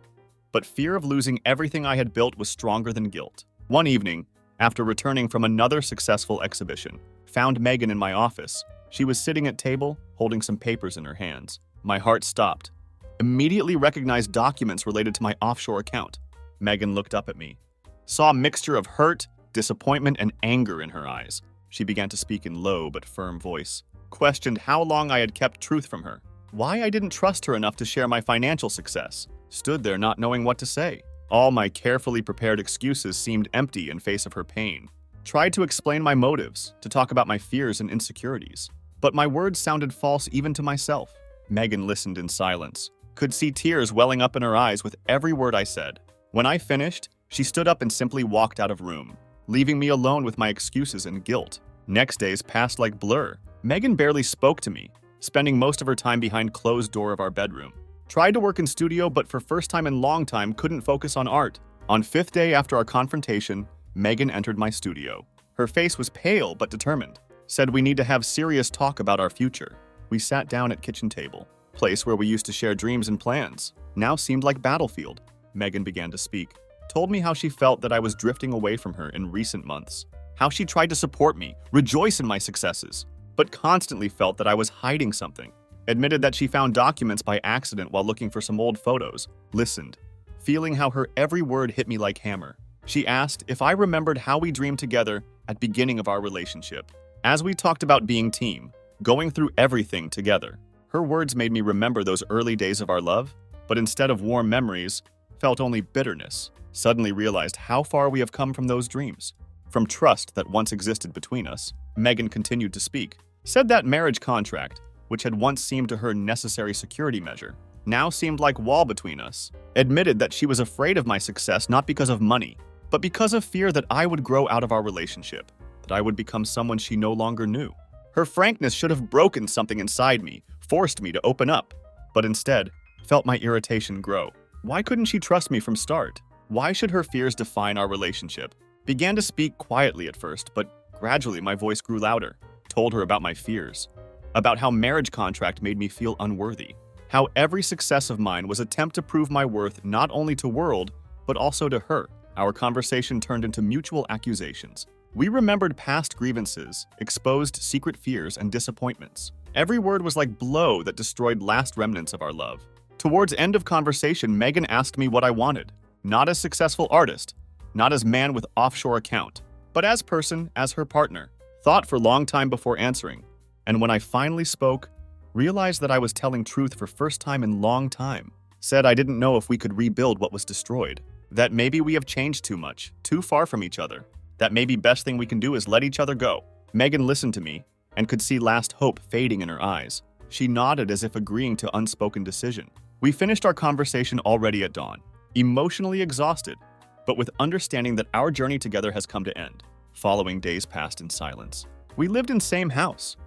But fear of losing everything I had built was stronger than guilt. One evening, after returning from another successful exhibition, found Megan in my office. She was sitting at table, holding some papers in her hands. My heart stopped. Immediately recognized documents related to my offshore account. Megan looked up at me. Saw a mixture of hurt, disappointment, and anger in her eyes. She began to speak in low but firm voice. Questioned how long I had kept truth from her. Why I didn't trust her enough to share my financial success. Stood there not knowing what to say. All my carefully prepared excuses seemed empty in face of her pain. Tried to explain my motives, to talk about my fears and insecurities. But my words sounded false even to myself. Megan listened in silence. Could see tears welling up in her eyes with every word I said. When I finished, she stood up and simply walked out of room, leaving me alone with my excuses and guilt. Next days passed like blur. Megan barely spoke to me, spending most of her time behind closed door of our bedroom. Tried to work in studio, but for first time in long time couldn't focus on art. On fifth day after our confrontation, Megan entered my studio. Her face was pale but determined. Said we need to have serious talk about our future. We sat down at kitchen table. Place where we used to share dreams and plans. Now seemed like battlefield. Megan began to speak. Told me how she felt that I was drifting away from her in recent months. how she tried to support me, rejoice in my successes, but constantly felt that I was hiding something. Admitted that she found documents by accident while looking for some old photos. Listened, feeling how her every word hit me like hammer. She asked if I remembered how we dreamed together at beginning of our relationship. As we talked about being team, going through everything together. Her words made me remember those early days of our love, but instead of warm memories, felt only bitterness. Suddenly realized how far we have come from those dreams. From trust that once existed between us, Megan continued to speak. Said that marriage contract, which had once seemed to her necessary security measure, now seemed like wall between us. Admitted that she was afraid of my success not because of money, but because of fear that I would grow out of our relationship, that I would become someone she no longer knew. Her frankness should have broken something inside me, forced me to open up, but instead, felt my irritation grow. Why couldn't she trust me from start? Why should her fears define our relationship? Began to speak quietly at first, but gradually my voice grew louder. Told her about my fears, about how marriage contract made me feel unworthy, how every success of mine was an attempt to prove my worth not only to world, but also to her. Our conversation turned into mutual accusations. We remembered past grievances, exposed secret fears and disappointments. Every word was like blow that destroyed last remnants of our love. Towards end of conversation, Megan asked me what I wanted. Not as successful artist, not as man with offshore account, but as person, as her partner. Thought for a long time before answering, and when I finally spoke, realized that I was telling truth for first time in long time. Said I didn't know if we could rebuild what was destroyed, that maybe we have changed too much, too far from each other, that maybe best thing we can do is let each other go. Megan listened to me and could see last hope fading in her eyes. She nodded as if agreeing to unspoken decision. We finished our conversation already at dawn, emotionally exhausted, but with understanding that our journey together has come to end. Following days passed in silence. We lived in same house,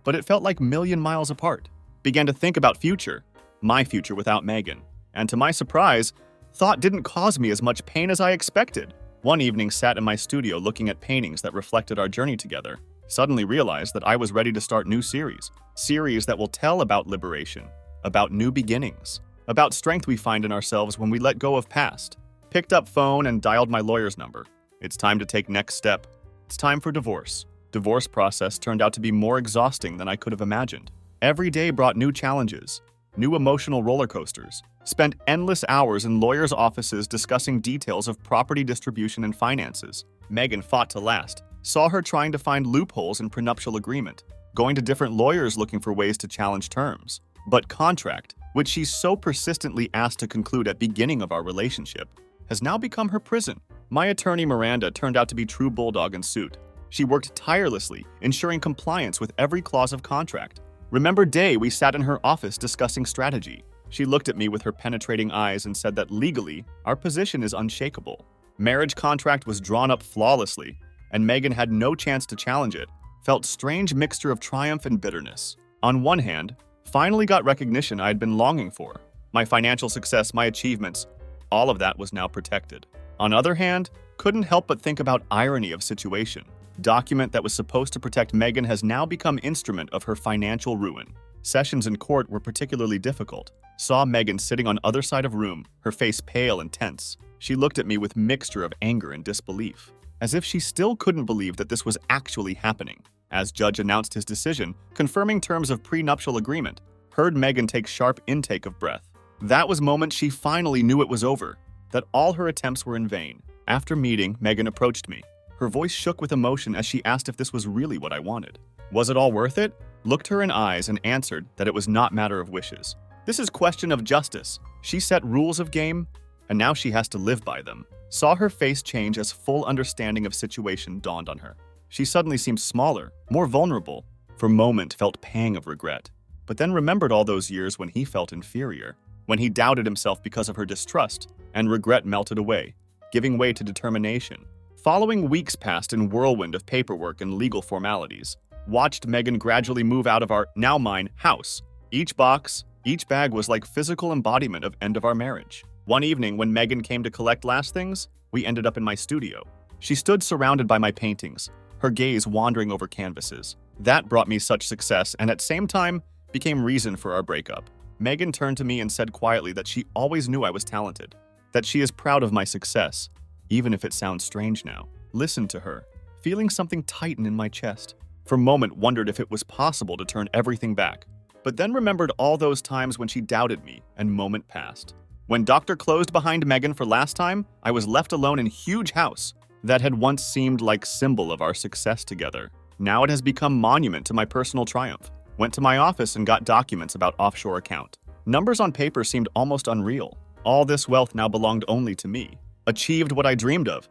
but it felt like million miles apart. Began to think about future, my future without Megan, and to my surprise, thought didn't cause me as much pain as I expected. One evening sat in my studio looking at paintings that reflected our journey together. Suddenly realized that I was ready to start new series that will tell about liberation, about new beginnings, about strength we find in ourselves when we let go of past. Picked up phone and dialed my lawyer's number. It's time to take next step. It's time for divorce. Divorce process turned out to be more exhausting than I could have imagined. Every day brought new challenges, new emotional roller coasters. Spent endless hours in lawyers' offices discussing details of property distribution and finances. Megan fought to last. Saw her trying to find loopholes in prenuptial agreement, going to different lawyers looking for ways to challenge terms. But contract, which she so persistently asked to conclude at beginning of our relationship, has now become her prison. My attorney Miranda turned out to be true bulldog in suit. She worked tirelessly, ensuring compliance with every clause of contract. Remember day we sat in her office discussing strategy. She looked at me with her penetrating eyes and said that legally, our position is unshakable. Marriage contract was drawn up flawlessly, and Megan had no chance to challenge it. Felt strange mixture of triumph and bitterness. On one hand, finally got recognition I had been longing for. My financial success, my achievements, all of that was now protected. On other hand, couldn't help but think about irony of situation. Document that was supposed to protect Megan has now become instrument of her financial ruin. Sessions in court were particularly difficult. Saw Megan sitting on other side of room, her face pale and tense. She looked at me with mixture of anger and disbelief, as if she still couldn't believe that this was actually happening. As judge announced his decision, confirming terms of prenuptial agreement, heard Megan take sharp intake of breath. That was moment she finally knew it was over, that all her attempts were in vain. After meeting, Megan approached me. Her voice shook with emotion as she asked if this was really what I wanted. Was it all worth it? Looked her in eyes and answered that it was not matter of wishes. This is question of justice. She set rules of game, and now she has to live by them. Saw her face change as full understanding of situation dawned on her. She suddenly seemed smaller, more vulnerable. For a moment felt pang of regret, but then remembered all those years when he felt inferior, when he doubted himself because of her distrust, and regret melted away, giving way to determination. Following weeks passed in whirlwind of paperwork and legal formalities, watched Megan gradually move out of our, now mine, house. Each box, each bag was like physical embodiment of end of our marriage. One evening when Megan came to collect last things, we ended up in my studio. She stood surrounded by my paintings, her gaze wandering over canvases. That brought me such success and at same time became reason for our breakup. Megan turned to me and said quietly that she always knew I was talented, that she is proud of my success, even if it sounds strange now. Listened to her, feeling something tighten in my chest. For a moment, wondered if it was possible to turn everything back, but then remembered all those times when she doubted me, and moment passed. When Doctor closed behind Megan for last time, I was left alone in huge house that had once seemed like symbol of our success together. Now it has become monument to my personal triumph. Went to my office and got documents about offshore account. Numbers on paper seemed almost unreal. All this wealth now belonged only to me. Achieved what I dreamed of.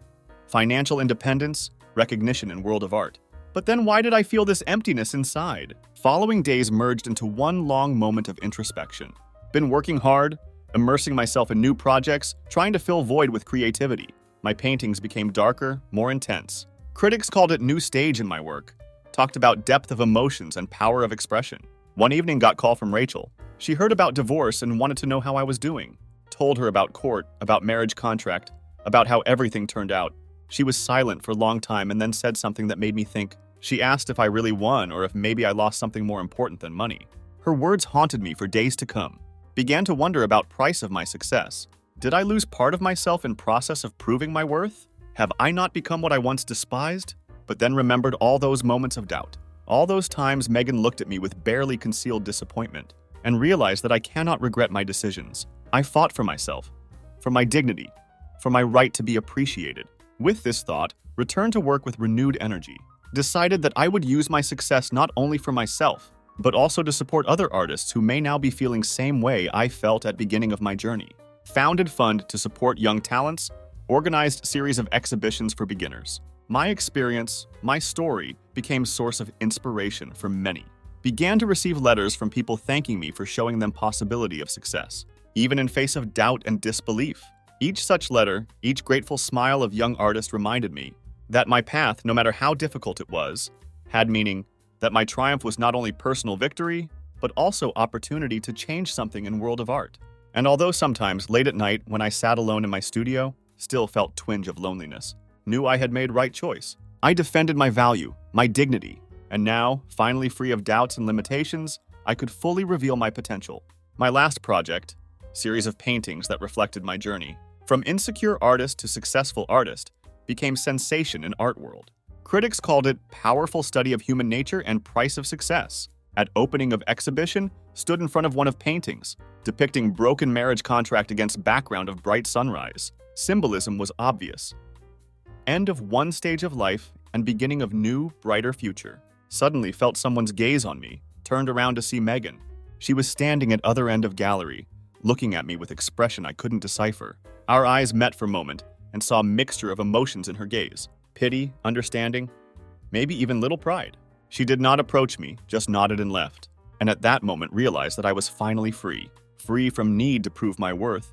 Financial independence, recognition in world of art. But then why did I feel this emptiness inside? Following days merged into one long moment of introspection. Been working hard, immersing myself in new projects, trying to fill void with creativity. My paintings became darker, more intense. Critics called it new stage in my work. Talked about depth of emotions and power of expression. One evening got call from Rachel. She heard about divorce and wanted to know how I was doing. Told her about court, about marriage contract, about how everything turned out. She was silent for a long time and then said something that made me think. She asked if I really won or if maybe I lost something more important than money. Her words haunted me for days to come. Began to wonder about price of my success. Did I lose part of myself in process of proving my worth? Have I not become what I once despised? But then remembered all those moments of doubt. All those times Megan looked at me with barely concealed disappointment and realized that I cannot regret my decisions. I fought for myself, for my dignity, for my right to be appreciated. With this thought, returned to work with renewed energy. Decided that I would use my success not only for myself, but also to support other artists who may now be feeling same way I felt at beginning of my journey. Founded fund to support young talents, organized series of exhibitions for beginners. My experience, my story, became source of inspiration for many. Began to receive letters from people thanking me for showing them possibility of success, even in face of doubt and disbelief. Each such letter, each grateful smile of young artist reminded me that my path, no matter how difficult it was, had meaning, that my triumph was not only personal victory, but also opportunity to change something in world of art. And although sometimes, late at night, when I sat alone in my studio, still felt twinge of loneliness, knew I had made right choice. I defended my value, my dignity, and now, finally free of doubts and limitations, I could fully reveal my potential. My last project, series of paintings that reflected my journey, from insecure artist to successful artist, became sensation in art world. Critics called it powerful study of human nature and price of success. At opening of exhibition, stood in front of one of paintings, depicting broken marriage contract against background of bright sunrise. Symbolism was obvious. End of one stage of life and beginning of new, brighter future. Suddenly felt someone's gaze on me, turned around to see Megan. She was standing at other end of gallery, looking at me with expression I couldn't decipher. Our eyes met for a moment and saw a mixture of emotions in her gaze. Pity, understanding, maybe even little pride. She did not approach me, just nodded and left. And at that moment realized that I was finally free. Free from need to prove my worth.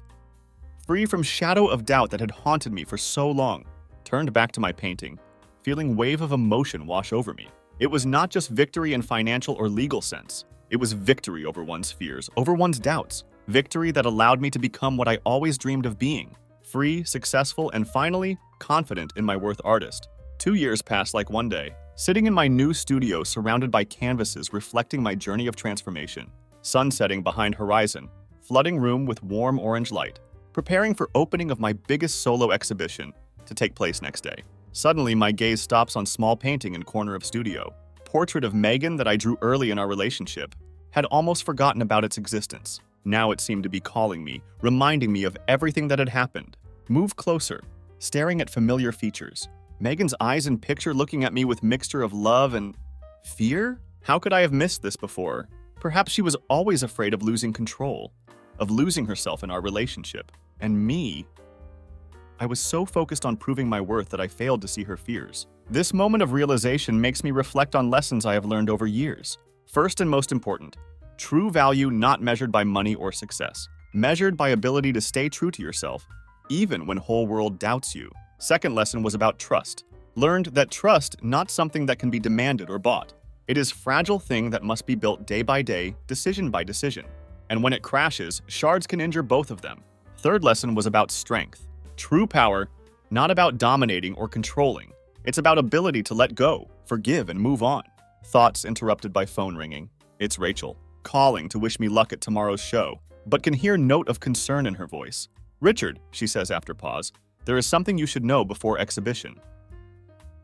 Free from shadow of doubt that had haunted me for so long. Turned back to my painting, feeling wave of emotion wash over me. It was not just victory in financial or legal sense. It was victory over one's fears, over one's doubts. Victory that allowed me to become what I always dreamed of being. Free, successful, and finally, confident in my worth artist. 2 years passed like one day. Sitting in my new studio surrounded by canvases reflecting my journey of transformation. Sun setting behind horizon, flooding room with warm orange light. Preparing for opening of my biggest solo exhibition to take place next day. Suddenly, my gaze stops on small painting in corner of studio. Portrait of Megan that I drew early in our relationship. Had almost forgotten about its existence. Now it seemed to be calling me, reminding me of everything that had happened. Move closer, staring at familiar features. Megan's eyes in picture looking at me with mixture of love and fear? How could I have missed this before? Perhaps she was always afraid of losing control, of losing herself in our relationship. And me, I was so focused on proving my worth that I failed to see her fears. This moment of realization makes me reflect on lessons I have learned over years. First and most important, true value not measured by money or success, measured by ability to stay true to yourself, even when whole world doubts you. Second lesson was about trust. Learned that trust not something that can be demanded or bought. It is fragile thing that must be built day by day, decision by decision. And when it crashes, shards can injure both of them. Third lesson was about strength. True power, not about dominating or controlling. It's about ability to let go, forgive, and move on. Thoughts interrupted by phone ringing. It's Rachel, calling to wish me luck at tomorrow's show, but can hear note of concern in her voice. Richard, she says after pause, there is something you should know before exhibition.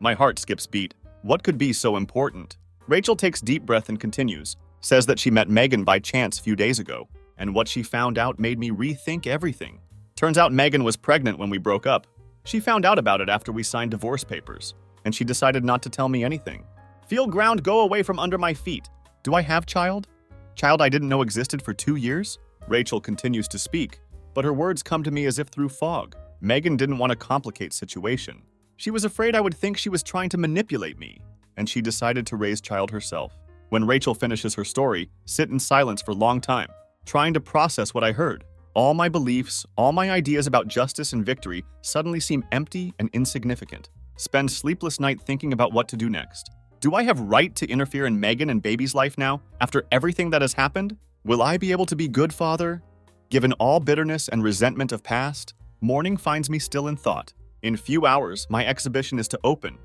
My heart skips beat. What could be so important? Rachel takes deep breath and continues, says that she met Megan by chance a few days ago, and what she found out made me rethink everything. Turns out Megan was pregnant when we broke up. She found out about it after we signed divorce papers, and she decided not to tell me anything. Feel ground go away from under my feet. Do I have child? Child I didn't know existed for 2 years? Rachel continues to speak, but her words come to me as if through fog. Megan didn't want to complicate situation. She was afraid I would think she was trying to manipulate me, and she decided to raise child herself. When Rachel finishes her story, sit in silence for a long time, trying to process what I heard. All my beliefs, all my ideas about justice and victory suddenly seem empty and insignificant. Spend sleepless night thinking about what to do next. Do I have right to interfere in Megan and baby's life now, after everything that has happened? Will I be able to be good father? Given all bitterness and resentment of past, morning finds me still in thought. In few hours, my exhibition is to open.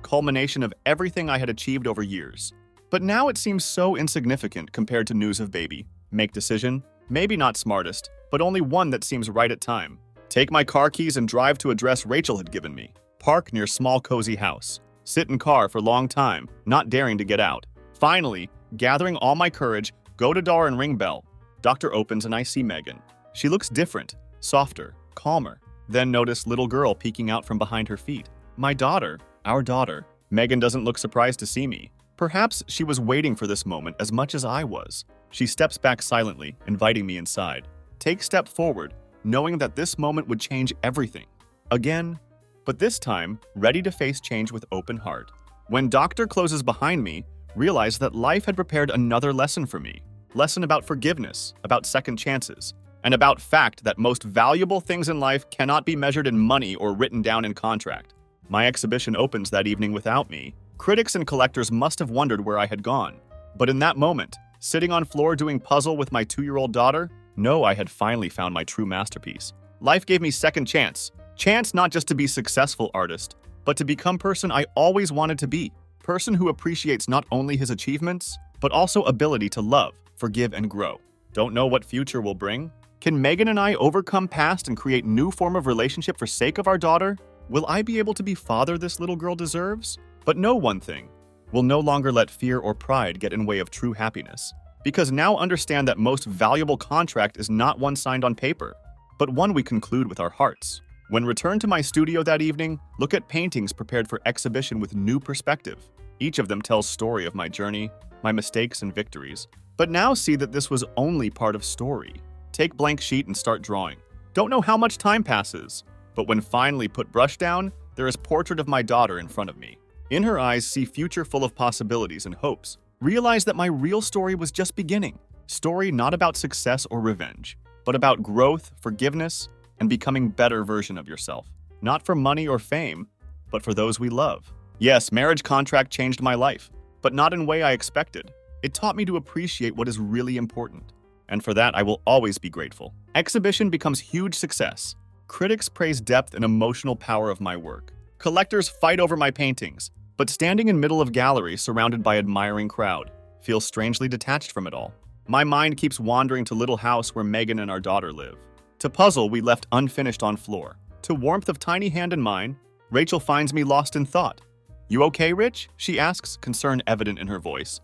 Culmination of everything I had achieved over years. But now it seems so insignificant compared to news of baby. Make decision? Maybe not smartest, but only one that seems right at time. Take my car keys and drive to address Rachel had given me. Park near small cozy house. Sit in car for long time, not daring to get out. Finally, gathering all my courage, go to door and ring bell. Doctor opens and I see Megan. She looks different, softer, calmer. Then notice little girl peeking out from behind her feet. My daughter, our daughter. Megan doesn't look surprised to see me. Perhaps she was waiting for this moment as much as I was. She steps back silently, inviting me inside. Take step forward, knowing that this moment would change everything. Again, but this time, ready to face change with open heart. When doctor closes behind me, realize that life had prepared another lesson for me. Lesson about forgiveness, about second chances, and about fact that most valuable things in life cannot be measured in money or written down in contract. My exhibition opens that evening without me. Critics and collectors must have wondered where I had gone. But in that moment, sitting on floor doing puzzle with my 2-year-old daughter, no, I had finally found my true masterpiece. Life gave me second chance. Chance not just to be successful artist, but to become person I always wanted to be. Person who appreciates not only his achievements, but also ability to love, forgive, and grow. Don't know what future will bring? Can Megan and I overcome past and create new form of relationship for sake of our daughter? Will I be able to be father this little girl deserves? But know one thing, we'll no longer let fear or pride get in way of true happiness. Because now understand that most valuable contract is not one signed on paper, but one we conclude with our hearts. When returned to my studio that evening, look at paintings prepared for exhibition with new perspective. Each of them tells story of my journey, my mistakes and victories. But now see that this was only part of story. Take blank sheet and start drawing. Don't know how much time passes, but when finally put brush down, there is portrait of my daughter in front of me. In her eyes, see future full of possibilities and hopes. Realize that my real story was just beginning. Story not about success or revenge, but about growth, forgiveness, and becoming better version of yourself. Not for money or fame, but for those we love. Yes, marriage contract changed my life, but not in a way I expected. It taught me to appreciate what is really important. And for that, I will always be grateful. Exhibition becomes huge success. Critics praise depth and emotional power of my work. Collectors fight over my paintings, but standing in middle of gallery surrounded by admiring crowd, feels strangely detached from it all. My mind keeps wandering to little house where Megan and our daughter live. To puzzle we left unfinished on floor. To warmth of tiny hand in mine, Rachel finds me lost in thought. You okay, Rich? She asks, concern evident in her voice.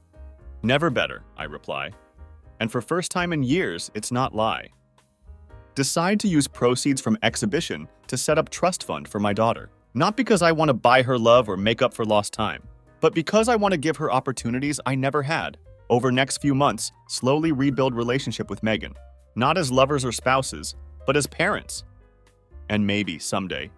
Never better, I reply. And for first time in years, it's not lie. Decide to use proceeds from exhibition to set up trust fund for my daughter. Not because I want to buy her love or make up for lost time, but because I want to give her opportunities I never had. Over next few months, slowly rebuild relationship with Megan. Not as lovers or spouses, but as parents. And maybe someday,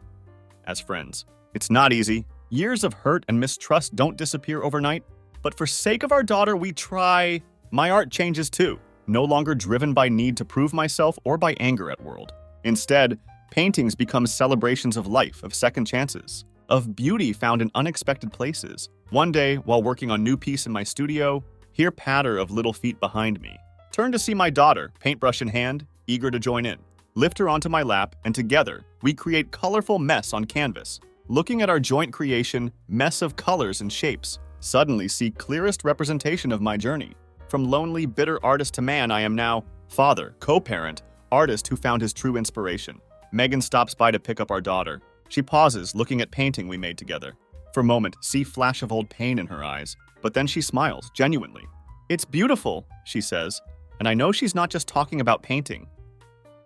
as friends. It's not easy. Years of hurt and mistrust don't disappear overnight, but for sake of our daughter, we try. My art changes too, no longer driven by need to prove myself or by anger at world. Instead, paintings become celebrations of life, of second chances, of beauty found in unexpected places. One day, while working on new piece in my studio, hear patter of little feet behind me. Turn to see my daughter, paintbrush in hand, eager to join in. Lift her onto my lap, and together, we create colorful mess on canvas. Looking at our joint creation, mess of colors and shapes, suddenly see clearest representation of my journey. From lonely, bitter artist to man, I am now father, co-parent, artist who found his true inspiration. Megan stops by to pick up our daughter. She pauses, looking at painting we made together. For a moment, see flash of old pain in her eyes, but then she smiles, genuinely. It's beautiful, she says, and I know she's not just talking about painting.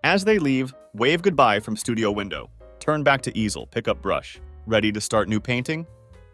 As they leave, wave goodbye from studio window. Turn back to easel, pick up brush. Ready to start new painting?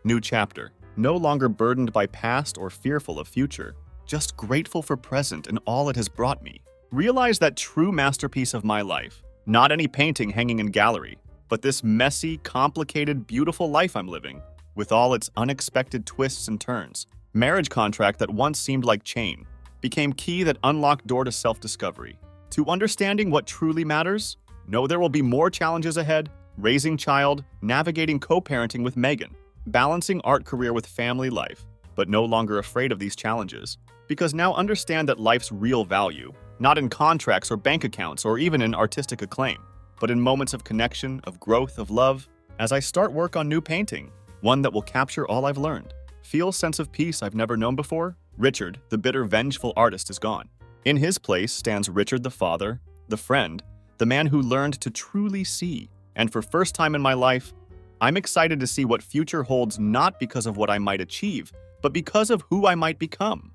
New chapter. No longer burdened by past or fearful of future. Just grateful for present and all it has brought me. Realize that true masterpiece of my life. Not any painting hanging in gallery, but this messy, complicated, beautiful life I'm living, with all its unexpected twists and turns. Marriage contract that once seemed like chain, became key that unlocked door to self-discovery. To understanding what truly matters, know there will be more challenges ahead, raising child, navigating co-parenting with Megan, balancing art career with family life, but no longer afraid of these challenges, because now understand that life's real value, not in contracts or bank accounts or even in artistic acclaim, but in moments of connection, of growth, of love, as I start work on new painting, one that will capture all I've learned. Feel sense of peace I've never known before? Richard, the bitter, vengeful artist, is gone. In his place stands Richard the father, the friend, the man who learned to truly see. And for first time in my life, I'm excited to see what future holds, not because of what I might achieve, but because of who I might become.